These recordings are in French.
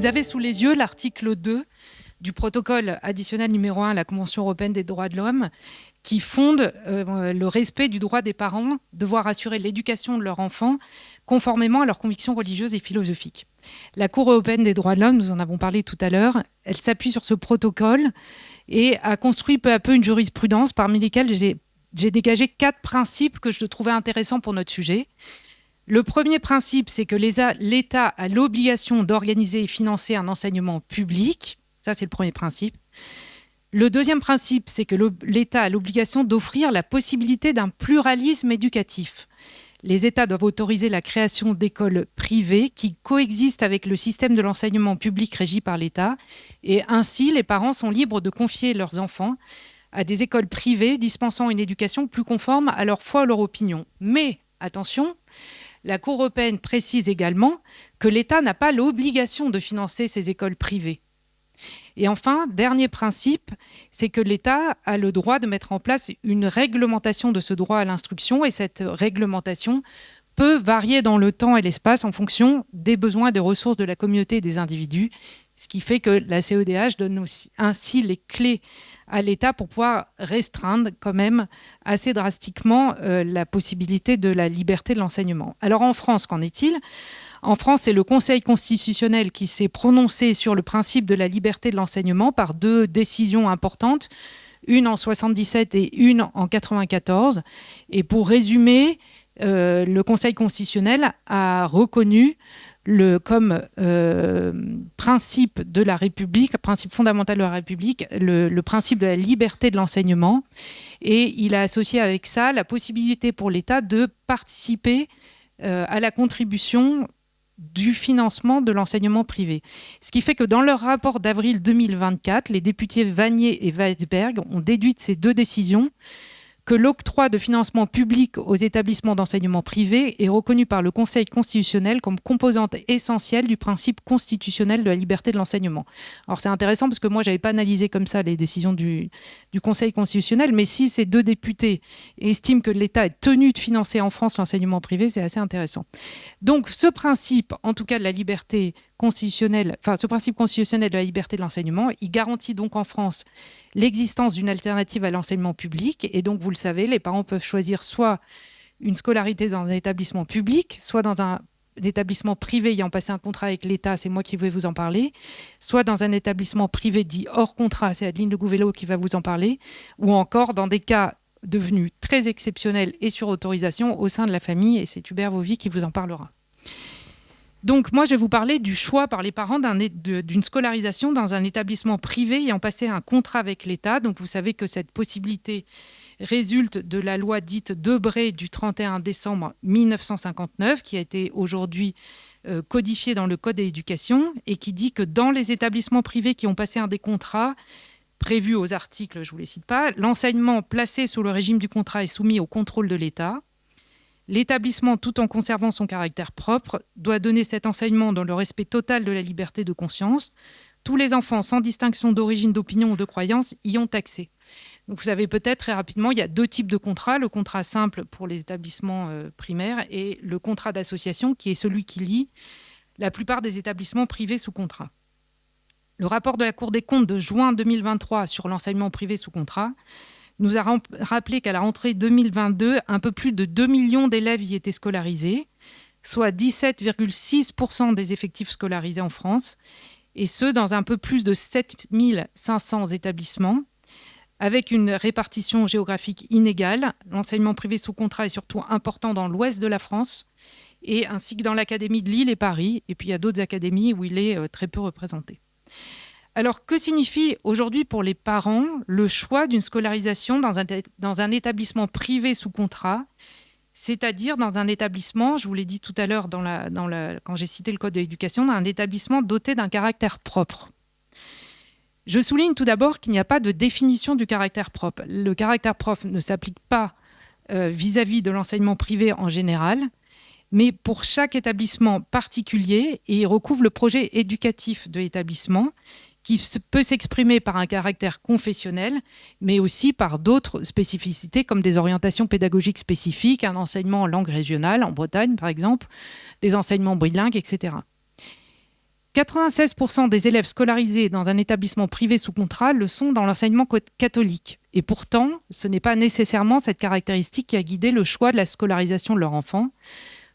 Vous avez sous les yeux l'article 2 du protocole additionnel numéro 1 à la Convention européenne des droits de l'homme qui fonde le respect du droit des parents de devoir assurer l'éducation de leur enfant conformément à leurs convictions religieuses et philosophiques. La Cour européenne des droits de l'homme, nous en avons parlé tout à l'heure, elle s'appuie sur ce protocole et a construit peu à peu une jurisprudence parmi lesquelles j'ai dégagé 4 principes que je trouvais intéressants pour notre sujet. Le premier principe, c'est que l'État a l'obligation d'organiser et financer un enseignement public. Ça, c'est le premier principe. Le deuxième principe, c'est que l'État a l'obligation d'offrir la possibilité d'un pluralisme éducatif. Les États doivent autoriser la création d'écoles privées qui coexistent avec le système de l'enseignement public régi par l'État. Et ainsi, les parents sont libres de confier leurs enfants à des écoles privées dispensant une éducation plus conforme à leur foi ou leur opinion. Mais, attention, la Cour européenne précise également que l'État n'a pas l'obligation de financer ces écoles privées. Et enfin, dernier principe, c'est que l'État a le droit de mettre en place une réglementation de ce droit à l'instruction et cette réglementation peut varier dans le temps et l'espace en fonction des besoins et des ressources de la communauté et des individus, ce qui fait que la CEDH donne ainsi les clés à l'État pour pouvoir restreindre quand même assez drastiquement la possibilité de la liberté de l'enseignement. Alors en France, qu'en est-il ? En France, c'est le Conseil constitutionnel qui s'est prononcé sur le principe de la liberté de l'enseignement par 2 décisions importantes, une en 1977 et une en 1994. Et pour résumer, le Conseil constitutionnel a reconnu comme principe de la République, principe fondamental de la République, le principe de la liberté de l'enseignement. Et il a associé avec ça la possibilité pour l'État de participer à la contribution du financement de l'enseignement privé. Ce qui fait que dans leur rapport d'avril 2024, les députés Vanier et Weisberg ont déduit de ces 2 décisions que l'octroi de financement public aux établissements d'enseignement privé est reconnu par le Conseil constitutionnel comme composante essentielle du principe constitutionnel de la liberté de l'enseignement. Alors c'est intéressant parce que moi, je n'avais pas analysé comme ça les décisions du Conseil constitutionnel, mais si ces 2 députés estiment que l'État est tenu de financer en France l'enseignement privé, c'est assez intéressant. Donc ce principe, en tout cas de la liberté constitutionnelle, ce principe constitutionnel de la liberté de l'enseignement, il garantit donc en France l'existence d'une alternative à l'enseignement public. Et donc, vous le savez, les parents peuvent choisir soit une scolarité dans un établissement public, soit dans un établissement privé ayant passé un contrat avec l'État, c'est moi qui vais vous en parler, soit dans un établissement privé dit hors contrat, c'est Adeline Le Gouvello qui va vous en parler, ou encore dans des cas devenus très exceptionnels et sur autorisation au sein de la famille, et c'est Hubert Vauvy qui vous en parlera. Donc moi, je vais vous parler du choix par les parents d'une scolarisation dans un établissement privé ayant passé un contrat avec l'État. Donc vous savez que cette possibilité résulte de la loi dite Debré du 31 décembre 1959, qui a été aujourd'hui codifiée dans le Code de l'éducation et qui dit que dans les établissements privés qui ont passé un des contrats prévus aux articles, je ne vous les cite pas, l'enseignement placé sous le régime du contrat est soumis au contrôle de l'État. L'établissement, tout en conservant son caractère propre, doit donner cet enseignement dans le respect total de la liberté de conscience. Tous les enfants, sans distinction d'origine, d'opinion ou de croyance, y ont accès. Donc, vous savez peut-être très rapidement, il y a 2 types de contrats. Le contrat simple pour les établissements primaires et le contrat d'association qui est celui qui lie la plupart des établissements privés sous contrat. Le rapport de la Cour des comptes de juin 2023 sur l'enseignement privé sous contrat nous a rappelé qu'à la rentrée 2022, un peu plus de 2 millions d'élèves y étaient scolarisés, soit 17,6% des effectifs scolarisés en France, et ce, dans un peu plus de 7 500 établissements, avec une répartition géographique inégale. L'enseignement privé sous contrat est surtout important dans l'ouest de la France, et ainsi que dans l'académie de Lille et Paris, et puis il y a d'autres académies où il est très peu représenté. Alors, que signifie aujourd'hui pour les parents le choix d'une scolarisation dans un établissement privé sous contrat, c'est-à-dire dans un établissement, je vous l'ai dit tout à l'heure quand j'ai cité le Code de l'éducation, dans un établissement doté d'un caractère propre. Je souligne tout d'abord qu'il n'y a pas de définition du caractère propre. Le caractère propre ne s'applique pas vis-à-vis de l'enseignement privé en général, mais pour chaque établissement particulier, et il recouvre le projet éducatif de l'établissement, qui peut s'exprimer par un caractère confessionnel, mais aussi par d'autres spécificités comme des orientations pédagogiques spécifiques, un enseignement en langue régionale, en Bretagne par exemple, des enseignements bilingues, etc. 96% des élèves scolarisés dans un établissement privé sous contrat le sont dans l'enseignement catholique. Et pourtant, ce n'est pas nécessairement cette caractéristique qui a guidé le choix de la scolarisation de leur enfant.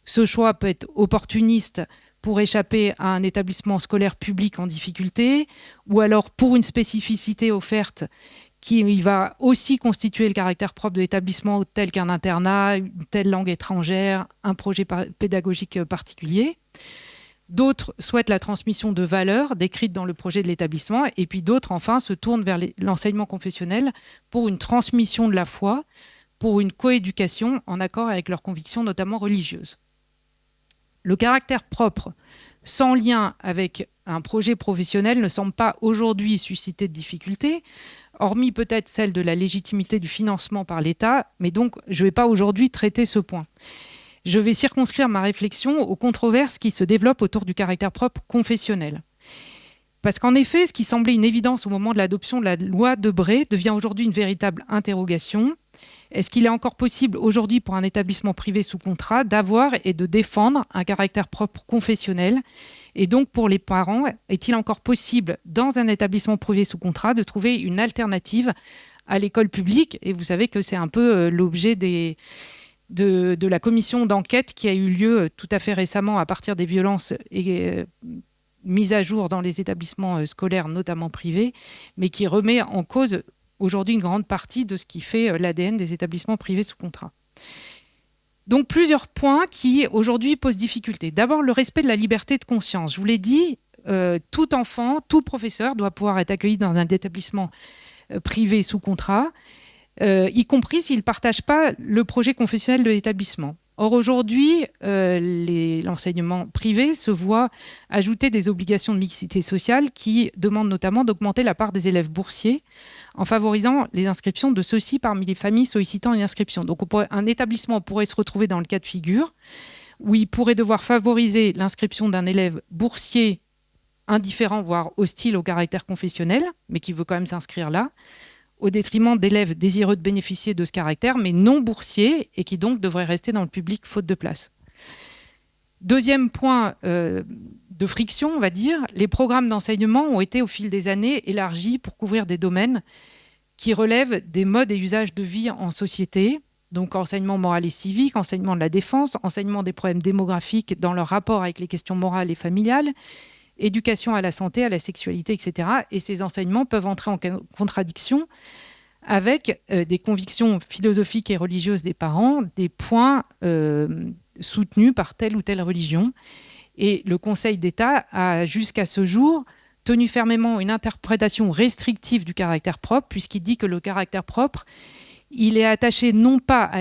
Ce choix peut être opportuniste pour échapper à un établissement scolaire public en difficulté, ou alors pour une spécificité offerte qui va aussi constituer le caractère propre de l'établissement, tel qu'un internat, une telle langue étrangère, un projet pédagogique particulier. D'autres souhaitent la transmission de valeurs décrites dans le projet de l'établissement, et puis d'autres, enfin, se tournent vers l'enseignement confessionnel pour une transmission de la foi, pour une coéducation en accord avec leurs convictions, notamment religieuses. Le caractère propre, sans lien avec un projet professionnel, ne semble pas aujourd'hui susciter de difficultés, hormis peut-être celle de la légitimité du financement par l'État, mais donc je ne vais pas aujourd'hui traiter ce point. Je vais circonscrire ma réflexion aux controverses qui se développent autour du caractère propre confessionnel. Parce qu'en effet, ce qui semblait une évidence au moment de l'adoption de la loi Debré devient aujourd'hui une véritable interrogation. Est-ce qu'il est encore possible aujourd'hui pour un établissement privé sous contrat d'avoir et de défendre un caractère propre confessionnel ? Et donc pour les parents, est-il encore possible dans un établissement privé sous contrat de trouver une alternative à l'école publique ? Et vous savez que c'est un peu l'objet de la commission d'enquête qui a eu lieu tout à fait récemment à partir des violences mises à jour dans les établissements scolaires, notamment privés, mais qui remet en cause aujourd'hui une grande partie de ce qui fait l'ADN des établissements privés sous contrat. Donc plusieurs points qui aujourd'hui posent difficulté. D'abord, le respect de la liberté de conscience. Je vous l'ai dit, tout enfant, tout professeur doit pouvoir être accueilli dans un établissement privé sous contrat, y compris s'il ne partage pas le projet confessionnel de l'établissement. Or, aujourd'hui, l'enseignement privé se voit ajouter des obligations de mixité sociale qui demandent notamment d'augmenter la part des élèves boursiers en favorisant les inscriptions de ceux-ci parmi les familles sollicitant une inscription. Donc, un établissement pourrait se retrouver dans le cas de figure où il pourrait devoir favoriser l'inscription d'un élève boursier indifférent, voire hostile au caractère confessionnel, mais qui veut quand même s'inscrire là, au détriment d'élèves désireux de bénéficier de ce caractère, mais non boursiers, et qui donc devraient rester dans le public faute de place. Deuxième point de friction, on va dire, les programmes d'enseignement ont été au fil des années élargis pour couvrir des domaines qui relèvent des modes et usages de vie en société, donc enseignement moral et civique, enseignement de la défense, enseignement des problèmes démographiques dans leur rapport avec les questions morales et familiales, éducation à la santé, à la sexualité, etc. Et ces enseignements peuvent entrer en contradiction avec des convictions philosophiques et religieuses des parents, des points soutenus par telle ou telle religion. Et le Conseil d'État a, jusqu'à ce jour, tenu fermement une interprétation restrictive du caractère propre, puisqu'il dit que le caractère propre, il est attaché non pas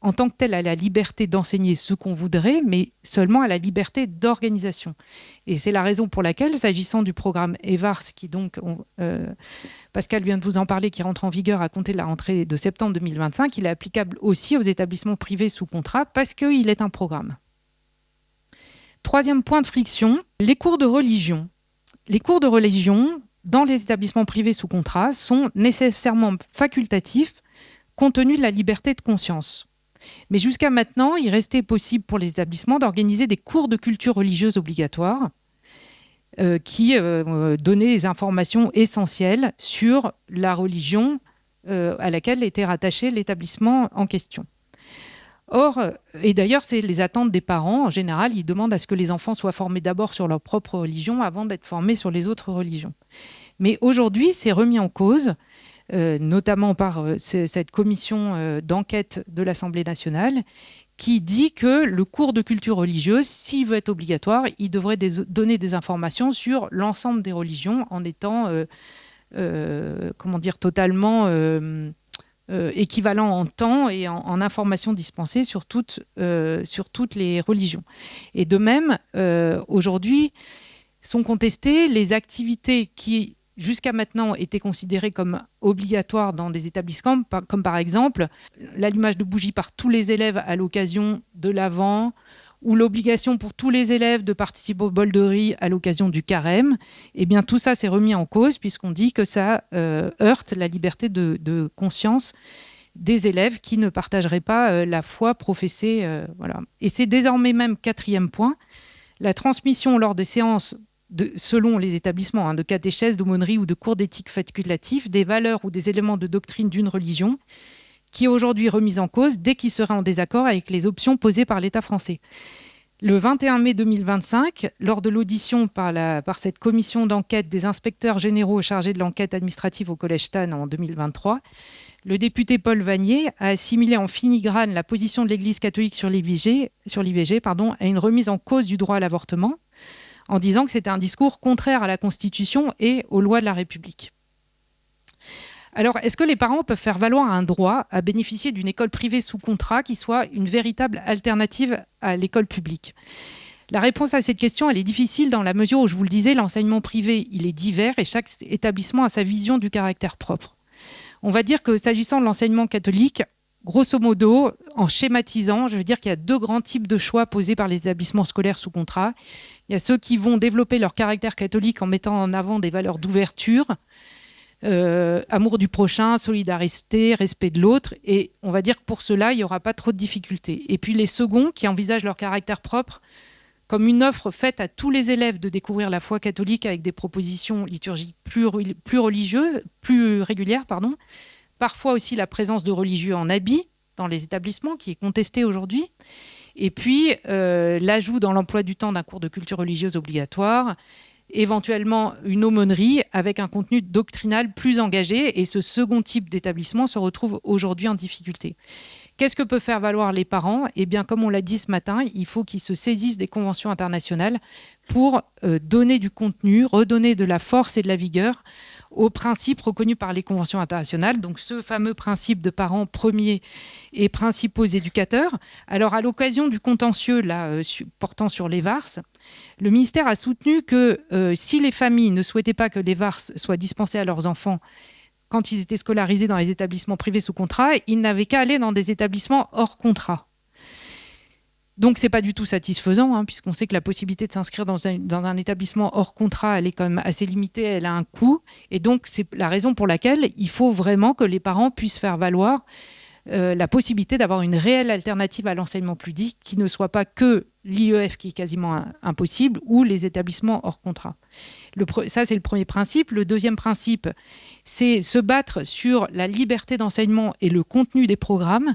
en tant que tel à la liberté d'enseigner ce qu'on voudrait, mais seulement à la liberté d'organisation. Et c'est la raison pour laquelle, s'agissant du programme EVARS, qui donc, Pascal vient de vous en parler, qui rentre en vigueur à compter de la rentrée de septembre 2025, il est applicable aussi aux établissements privés sous contrat parce qu'il est un programme. Troisième point de friction, les cours de religion. Les cours de religion dans les établissements privés sous contrat sont nécessairement facultatifs compte tenu de la liberté de conscience. Mais jusqu'à maintenant, il restait possible pour les établissements d'organiser des cours de culture religieuse obligatoires qui donnaient les informations essentielles sur la religion à laquelle était rattaché l'établissement en question. Or, et d'ailleurs, c'est les attentes des parents. En général, ils demandent à ce que les enfants soient formés d'abord sur leur propre religion avant d'être formés sur les autres religions. Mais aujourd'hui, c'est remis en cause, notamment par cette commission d'enquête de l'Assemblée nationale, qui dit que le cours de culture religieuse, s'il veut être obligatoire, il devrait donner des informations sur l'ensemble des religions en étant, totalement équivalent en temps et en informations dispensées sur toutes les religions. Et de même, aujourd'hui, sont contestées les activités qui jusqu'à maintenant étaient considérées comme obligatoires dans des établissements, comme par exemple l'allumage de bougies par tous les élèves à l'occasion de l'Avent, ou l'obligation pour tous les élèves de participer au bol de riz à l'occasion du carême. Eh bien, tout ça s'est remis en cause puisqu'on dit que ça heurte la liberté de conscience des élèves qui ne partageraient pas la foi professée. Voilà. Et c'est désormais même quatrième point, la transmission lors des séances selon les établissements, de catéchèse, d'aumônerie ou de cours d'éthique facultatif, des valeurs ou des éléments de doctrine d'une religion qui est aujourd'hui remise en cause dès qu'il serait en désaccord avec les options posées par l'État français. Le 21 mai 2025, lors de l'audition par cette commission d'enquête des inspecteurs généraux chargés de l'enquête administrative au Collège Stan en 2023, le député Paul Vannier a assimilé en filigrane la position de l'Église catholique sur l'IVG à une remise en cause du droit à l'avortement, en disant que c'était un discours contraire à la Constitution et aux lois de la République. Alors, est-ce que les parents peuvent faire valoir un droit à bénéficier d'une école privée sous contrat qui soit une véritable alternative à l'école publique ? La réponse à cette question, elle est difficile dans la mesure où, je vous le disais, l'enseignement privé, il est divers et chaque établissement a sa vision du caractère propre. On va dire que s'agissant de l'enseignement catholique, grosso modo, en schématisant, je veux dire qu'il y a deux grands types de choix posés par les établissements scolaires sous contrat. Il y a ceux qui vont développer leur caractère catholique en mettant en avant des valeurs d'ouverture, amour du prochain, solidarité, respect de l'autre. Et on va dire que pour cela, il n'y aura pas trop de difficultés. Et puis les seconds qui envisagent leur caractère propre comme une offre faite à tous les élèves de découvrir la foi catholique avec des propositions liturgiques plus religieuses, plus régulières, Parfois aussi la présence de religieux en habit dans les établissements, qui est contestée aujourd'hui. Et puis l'ajout dans l'emploi du temps d'un cours de culture religieuse obligatoire, éventuellement une aumônerie avec un contenu doctrinal plus engagé. Et ce second type d'établissement se retrouve aujourd'hui en difficulté. Qu'est-ce que peuvent faire valoir les parents ? Eh bien, comme on l'a dit ce matin, il faut qu'ils se saisissent des conventions internationales pour donner du contenu, redonner de la force et de la vigueur aux principes reconnus par les conventions internationales, donc ce fameux principe de parents premiers et principaux éducateurs. Alors, à l'occasion du contentieux portant sur les VARS, le ministère a soutenu que si les familles ne souhaitaient pas que les VARS soient dispensés à leurs enfants quand ils étaient scolarisés dans les établissements privés sous contrat, ils n'avaient qu'à aller dans des établissements hors contrat. Donc, ce n'est pas du tout satisfaisant, puisqu'on sait que la possibilité de s'inscrire dans un établissement hors contrat, elle est quand même assez limitée, elle a un coût. Et donc, c'est la raison pour laquelle il faut vraiment que les parents puissent faire valoir la possibilité d'avoir une réelle alternative à l'enseignement public, qui ne soit pas que l'IEF, qui est quasiment impossible, ou les établissements hors contrat. Ça, c'est le premier principe. Le deuxième principe, c'est se battre sur la liberté d'enseignement et le contenu des programmes,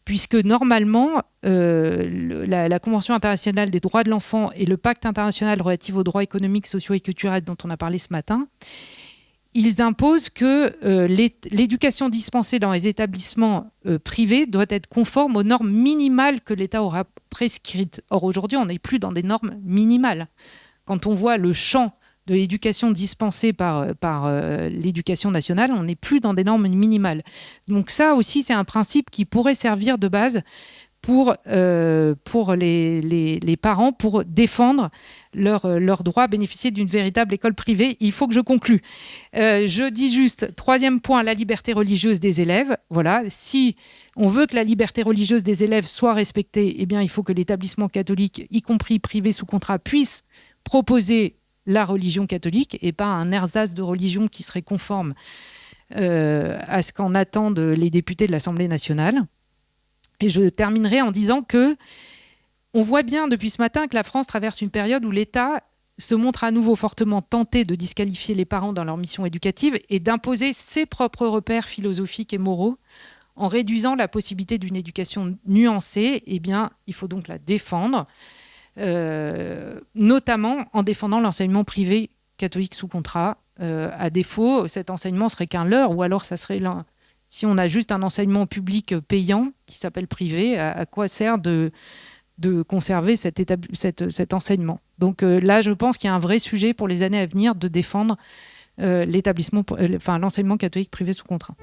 puisque normalement, la Convention internationale des droits de l'enfant et le Pacte international relatif aux droits économiques, sociaux et culturels dont on a parlé ce matin, ils imposent que l'éducation dispensée dans les établissements privés doit être conforme aux normes minimales que l'État aura prescrites. Or, aujourd'hui, on n'est plus dans des normes minimales. Quand on voit le champ de l'éducation dispensée par l'éducation nationale, on n'est plus dans des normes minimales. Donc ça aussi, c'est un principe qui pourrait servir de base pour les parents, pour défendre leur droit à bénéficier d'une véritable école privée. Il faut que je conclue. Je dis juste, troisième point, la liberté religieuse des élèves. Voilà, si on veut que la liberté religieuse des élèves soit respectée, eh bien, il faut que l'établissement catholique, y compris privé sous contrat, puisse proposer la religion catholique et pas un ersatz de religion qui serait conforme à ce qu'en attendent les députés de l'Assemblée nationale. Et je terminerai en disant que on voit bien depuis ce matin que la France traverse une période où l'État se montre à nouveau fortement tenté de disqualifier les parents dans leur mission éducative et d'imposer ses propres repères philosophiques et moraux en réduisant la possibilité d'une éducation nuancée. Eh bien, il faut donc la défendre, notamment en défendant l'enseignement privé catholique sous contrat. À défaut, cet enseignement serait qu'un leurre, ou alors ça serait si on a juste un enseignement public payant qui s'appelle privé, à quoi sert de conserver cet enseignement? Donc là, je pense qu'il y a un vrai sujet pour les années à venir de défendre l'enseignement catholique privé sous contrat.